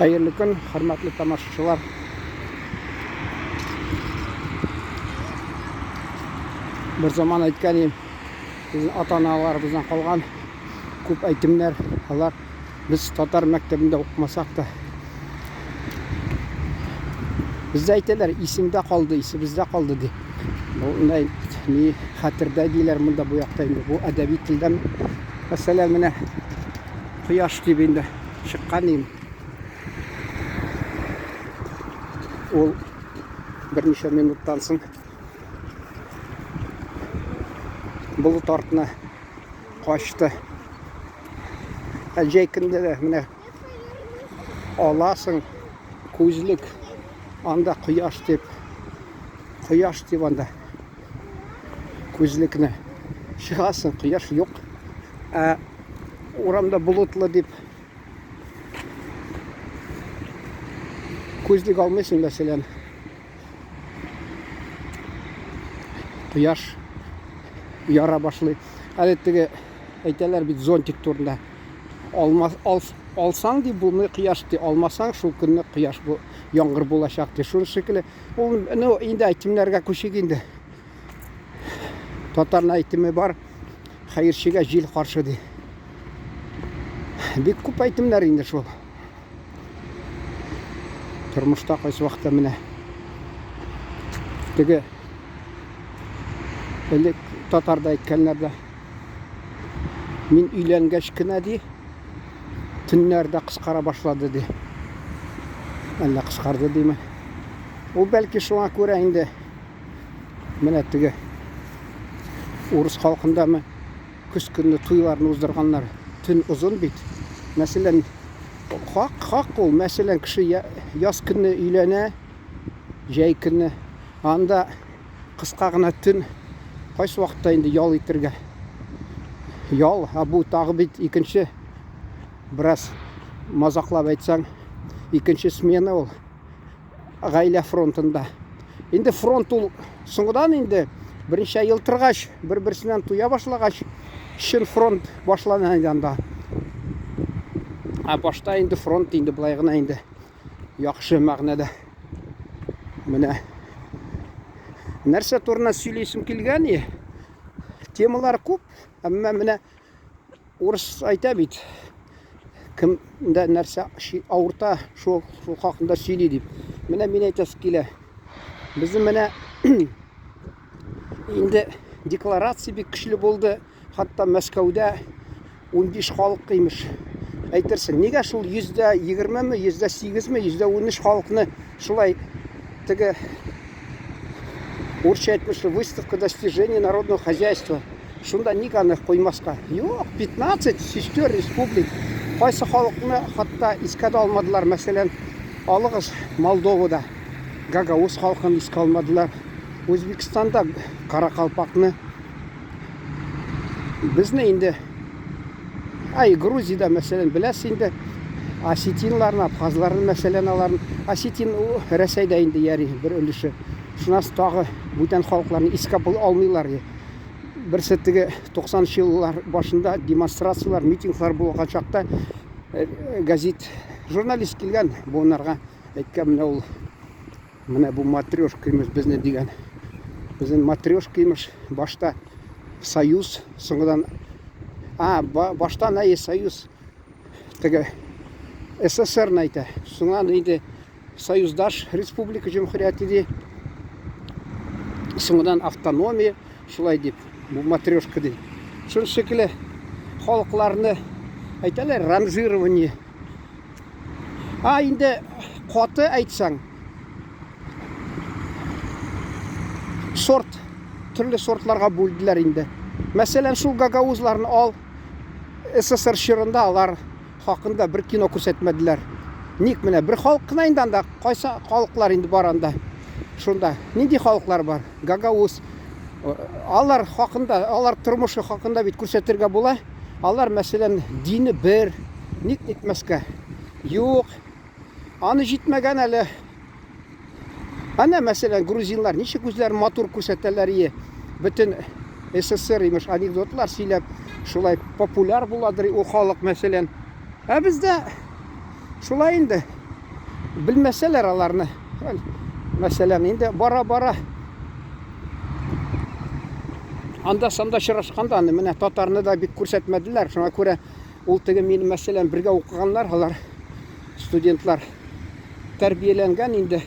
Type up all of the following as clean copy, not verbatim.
Hayırlı gün, hürmetli tamaşaçılar. Bir zaman aytkanim, bizning ota-onalarımızdan qolgan ko'p aytimlar, ular biz Tatar maktabında o'qimasak da bizde aytadilar, isimde qoldi, isi bizde qoldi deb. Bunday ne xatirda deylar bunda bu yoqda endi bu adabiy tilda masalan mana quyosh deb endi chiqqanim. O bir necha minutdan so'ng bulut ortuna qochdi. Ajaykinda da mana olasың ko'zlik anda quyosh deb anda ko'zlikni chiqasin, quyosh yo'q. Oramda bulutlu deb ko'zlik olmaysan masalan. Quyosh yara başlaydı. Adetdagi aytalar bir zontik turunda olsang deb bunu quyosh deb olmasang shu kunni quyosh bu yomg'ir bo'lacak deb. Shu shekilli uni endi aytimlarga ko'shik endi. Tatarning aytimi bor, xayrchiga jil qarshi deb. Bek ko'p aytimlar endi shu. Turmushda qaysi vaqtda mana tigi endi Tatarda aytganlarda men uylangachgina de tunlarda qisqara boshladi de. Alla qisqardi deyman. O belki shunga ko'ra endi mana tigi Urus xalqindami kuz kunni to'ylarni o'zdirganlar tun uzun bit. Masalan haq ol, masalan kishi yoz kunni uylana, jay kunni anda qisqagina tun qaysi vaqtda endi yol etirga. Yol bu tag'i bit ikkinchi biroz mazoqlab aytsang ikkinchi smena ol g'ayla frontida. Endi front ul so'ngdan endi birinchi yil turg'ach, bir-birsidan tuya boshlagach, shin front boshlanaganda. Boshda endi front endi bulaygina endi yaxshi ma'noda. Mana narsa turna сөйлесім kelgan, temalar ko'p, ammo mana o'ris ayta bit. Kimda narsa avurta shu haqida сөйлей deb. Mana men aytasi kela. Bizim mana endi deklaratsiya bir kuchli bo'ldi. Hatto Moskvada 15 xalq qiymish. Aytirsin, nega shul %20 mi, %8 mi, %13 xalqni shulay tigi Урча айтмыш, выставка достижений народного хозяйства. Шунда никаны qo'ymasqa. Yo'q, 15 сестер республик. Qaysi xalqni hatto iskada olmadilar. Masalan, olg'iz Moldovada Gagauz xalqini iska olmadilar. O'zbekistonda Qoraqalpoqni, bizni endi Gruziyada masalan bilasiz endi Osetinlarni, Abxazlarni masalan alarni. Osetin Rossiyada endi yari bir ulushi. Şunası tağı bütün halklarını iska almıyorlar. Bir settige 90 yıllar başında demonstrasyyalar, mitingler bo'lgan chaqda gazet jurnalist kelgan bunlarga aytgan mana bu matryoshkamiz bizni degan. Bizning matryoshkamiz boshda Soyuz, so'ngidan boshda ne Soyuz tege SSR nayta. So'ngidan endi Soyuzdash Respublika Cumhuriyati de so'ngidan avtonomiya shulay deb bu matryoshka deb. Shu shekilli xalqlarni aytalar ramzirovание. Endi qoti aytsang turli sortlarga bo'ldilar endi. Masalan, shu Gagauzlarni ol, SSR shirында ular haqida bir kino ko'rsatmadilar. Nik mana bir xalqni endi qaysi xalqlar endi boranda shunda nindi xalqlar bor. Gagauz allar haqida, allar turmushi haqida bit ko'rsatirga bo'la. Allar masalan dini bir, nik etmasga. Yo'q. Ani jetmagan hali. Ana masalan gruzinlar necha ko'zlar motor ko'rsatadilar. Bütün SSR imiş anekdotlar söylep şulay popüler buladır o xalq masalan. Bizde şulay endi bilmeseler alarını. Mesela indi bara anda-sanda şıraşkanda mine tatarını da bir көрсетмәделәр. Шуңа күрә ул теге минем мәсәлән бергә укыганнар, алар студентлар тәрбияләнгән инде.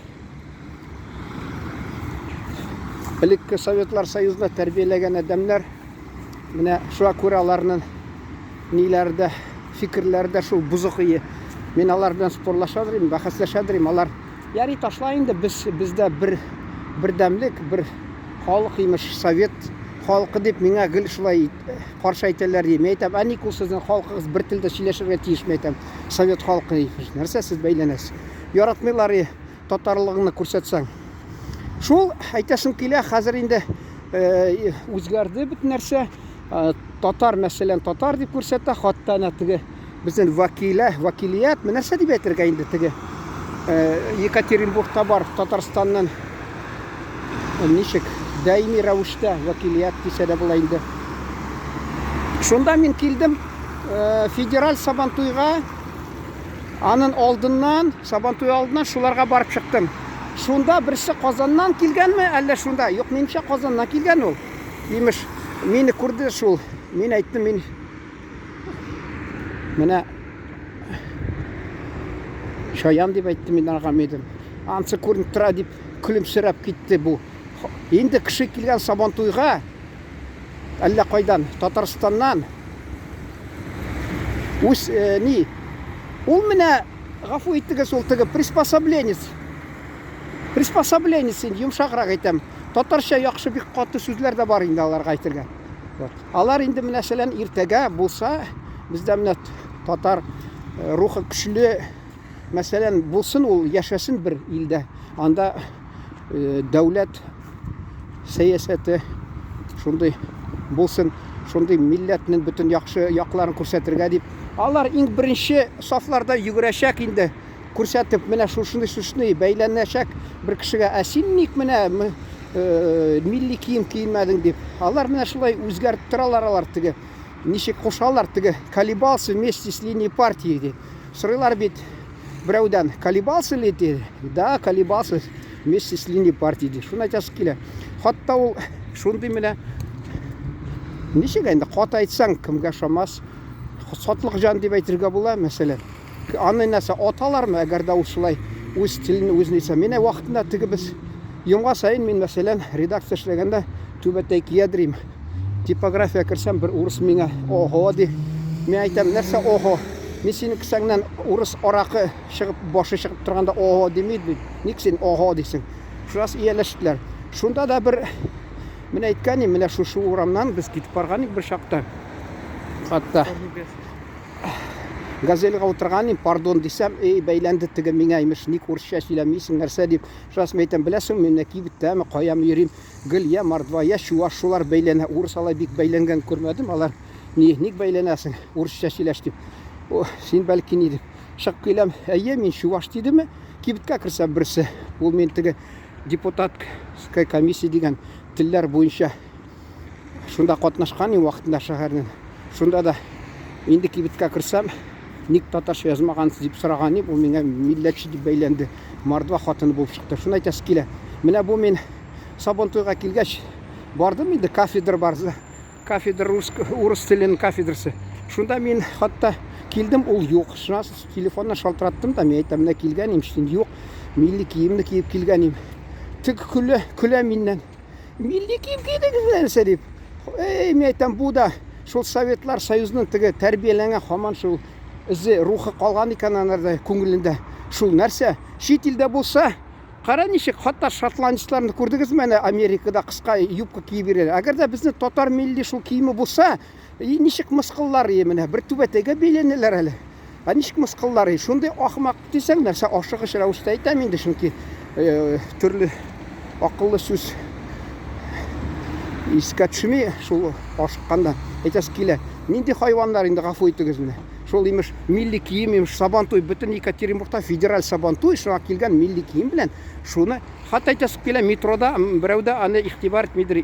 Элекке Советлар Союзында тәрбияләгән адәмнәр менә шуңа күрә аларның ниләрдә, фикерләрдә шул бузык ие. Мин алар белән спорлаша дирим, бәхәсләшә дирим. Алар ярый ташла инде бездә бер дәмлек, бер халык имеш Совет халкы дип миңа гел шулай каршы әйтәләр дим. Әйтәм, ник ул сезнең халкыгыз бер телдә сөйләшергә тиеш мәйтәм. Совет халкы имеш. Нәрсә сез бәйләнәсез? Яратмыйлар татарлыгын күрсәтсәң. Шул әйтәсем килә, хәзер инде үзгәрде бит нәрсә. Татар мәсәлән татар дип күрсәтә, хатта теге безнең вәкилият нәрсә дип әйтергә инде теге Екатеринбургта бар Татарстаннан ничек даими рәвештә вәкилият дисә дә була инде. Шунда мин килдем федераль Сабантуйга, аның алдыннан, Сабантуй алдыннан шуларга барып чыктым. Шунда берсе Казаннан килгәнме, әллә шунда? Юк, минемчә Казаннан килгән ул. Имеш, мине күрде шул. Мин әйттем, мин менә Шаян дип әйттем мин аргамедем. Ансы күренеп тора дип күлемсерәп китте бу. Инде кеше килгән Сабантуйга, әллә кайдан, Татарстаннан. Үз ни? Ул менә гафу итегез, ул теге приспособленец. Приспособленец инде йомшаграк әйтәм. Татарча яхшы бик каты сүзләр дә бар инде аларга әйтергә. Алар инде мәсәлән иртәгә булса, бездә менә татар рухы көчле мәсәлән булсын, ул яшәсен бер илдә. Анда дәүләт сәясәте шундый булсын, шундый милләтнең бөтен яхшы якларын күрсәтергә дип. Алар иң беренче сафларда йөгерәчәк инде. Күрсәтеп, менә шушны бәйләнәчәк бер кешегә, син ник менә милли кием киенмәдең дип. Алар менә шулай үзгәртеп торалар, алар теге ничек кушалар, теге колебался вместе с линией партии дип. Сорыйлар бит берәүдән, колебался ли дип. Да, колебался вместе с линией партии дип. Шуны әйтәсе килә. Хатта ул шундый менә ничек инде кат әйтсәң кемгә шамас, сатлык жан дип әйтергә була, мәсәлән. Аны нәрсә аталармы, әгәр дә ул шулай үз телен үзенә. Менә вакытында теге без Йомга сайын мин мәсәлән редакция эшләгәндә түбәтәй киядирим. Типография керсәм бер урыс миңа ого ди. Мин әйтәм, нәрсә ого? Мин синең кесәңнән урыс аракы чыгып, башы чыгып торганда ого демейди. Ник син ого дисең? Шурас ияләштеләр. Шунда да бер мен әйткәнем, менә шушы урамнан без китеп барганик бер чакта. Хатта газельга утырганым, пардон дисәм, бәйләнде теге миңа имеш, ник урысча сөйләмисең, нәрсә дип. Шурас әйтәм, беләсең, мин кибеттәме, каям йөрим, гел я мордва, я чуваш, шулар бәйләнә. Урыс алай бик бәйләнгән күрмәдем. Алар ник бәйләнәсең, урысча сөйләш дип. Син бәлки ни дип. Чыгып киләм, мин чуваш дидеме? Кибеткә керсәм берсе, ул мен теге депутатская комиссия дигән телләр буенча шунда катнашкан вакытында шәһәрнең. Шунда да инде кибеткә керсәм, ник татарча язмагансыз дип сораганым, ул миңа милләтче дип бәйләнде. Мордва хатыны булып чыкты. Шуны әйтәсе килә. Менә бу мин Сабантуйга килгәч бардым инде, кафедра бар. Кафедра урыс теленең кафедрасы. Шунда мин хатта килдем, ул юк. Шуннан телефоннан шалтыраттым да, мен әйтәм, менә килгәнем, син юк. Милли киемне киеп килгәнем. Тик көлә миннән. Милли кием кидегез нәрсә дип. Мен әйтәм, бу да шул Советлар Союзының теге тәрбияләнгән һаман шул изе рухы калган икән анарда күңелендә. Шул нәрсә чит илдә булса, кара ничек, хатта шотландчыларны күрдегезме, Америкада кыска юбка киеп йөрәләр. Әгәр дә безнең татар милли шул киеме булса, ничек мыскыллар менә бер түбәтәгә бәйләнәләр әле. Ничек мыскыллар, шундый ахмак дисәң нәрсә, ашыгыч рәвештә әйтәм инде, чөнки төрле акыллы сүз искә төшми шул ашыкканда. Әйтәсе килә, нинди хайваннар инде, гафу итегез менә. Шул имеш милли кием, имеш Сабантуй, бөтен Екатеринбургта федераль Сабантуй, шуңа килгән милли кием белән. Шуны хатта әйтәсе килә, метрода берәүдә аны игътибар итмидер.